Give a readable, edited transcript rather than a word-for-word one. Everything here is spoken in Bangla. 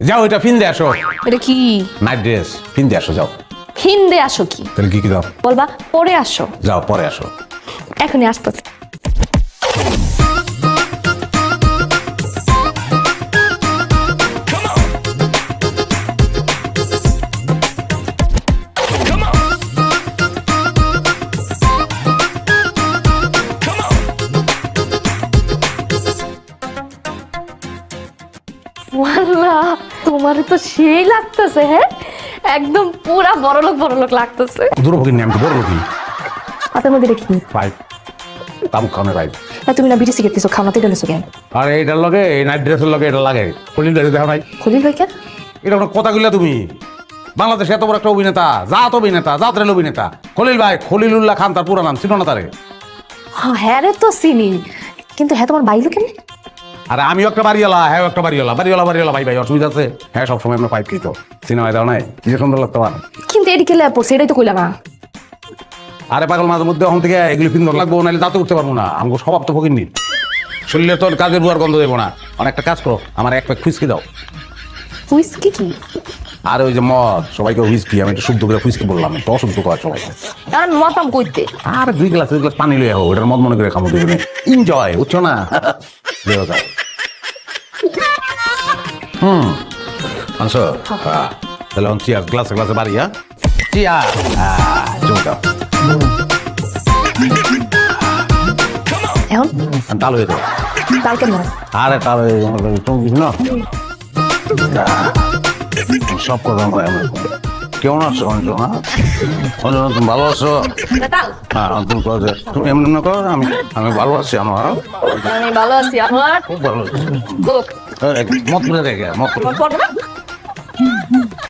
যাও এটা ফিন দিয়ে আসো। এটা কি? নাইট ড্রেস ফিন দিয়ে আসো যাও। হিন্দে আসো কি? তাহলে কি দাও? বলবা পরে আসো। যাও পরে আসো। এখনই আসতেছে। ওয়াল্লাহ তোমার তো সেই লাগতেছে। হ্যাঁ একদম পুরা বড়লোক লাগতেছে। দুর্ভোগী নিয়ে আমি তো বড় লোকই। হাতের মধ্যে দেখি পাইপ তাবুক খাওয়ানো পাইপ। তুমি না বিড়ি সিগারেট দিছো, খাওয়াতে ডেলেছো কেন? আর এইটার লগে এই নাইট ড্রেসের লগে এটা লাগে। খলিল ভাই দেখো নাই? খলিল ভাই কেন? এটা কোনো কথা কইলা তুমি? বাংলাদেশে এত বড় একটা অভিনেতা, জাত অভিনেতা, জাতরেল অভিনেতা খলিল ভাই, খলিলুল্লাহ খান তার পুরো নাম, চিনো না তারে? হ্যাঁ রে তো চিনি, কিন্তু হ্যাঁ তোমার বাইলো কেন? আরে আমিও একটা বাড়িওয়ালা, হ্যাঁ একটা বাড়িওয়ালা ভাই ভাই অসুবিধা আছে? হ্যাঁ সবসময় আমরা পাইপ খেতো, সিনেমায় দাও নাই কি যে সুন্দর লাগতো। কিন্তু এটি কেলে পড়ছে এটাই তো কইলা না। আরে পাগল মাঝে মধ্যে ওখান থেকে এগুলি পিন্দর লাগবো, নাহলে দাঁতে উঠতে পারবো না। আমাকে স্বভাব তো ফকির নি, শরীরে তোর কাজের বুয়ার গন্ধ দেবো না। অনেকটা কাজ করো, আমার এক প্যাক হুইস্কি দাও। হুইস্কি কি? আর ওই যে মদ, সবাইকে হুইস্কি, আমি একটু শুদ্ধ করে হুইস্কি বললাম, তো অশুদ্ধ করা সবাই। আর মতাম কইতে আর দুই গ্লাস পানি লইয়া হোক, ওটার মদ মনে করে খামো দুজনে, এনজয়, বুঝছো না? আনছো তাহলে চিয়ার গ্লাসে গ্লাসে বাড়ি। হ্যাঁ চিয়ার, চমকা এখন তাল হয়ে যাও। কাল কেন? আরে তাল হয়ে চমকিস না সব কথা। কেমন আছো অঞ্জনা? অঞ্জনা তুমি ভালো আছো? হ্যাঁ তুমি তুমি এমনি মনে করো আমি ভালো আছি। আমার আমি ভালো আছি। আমার খুব ভালো আছি। লোক মত করে রেখে মত পড়বো না।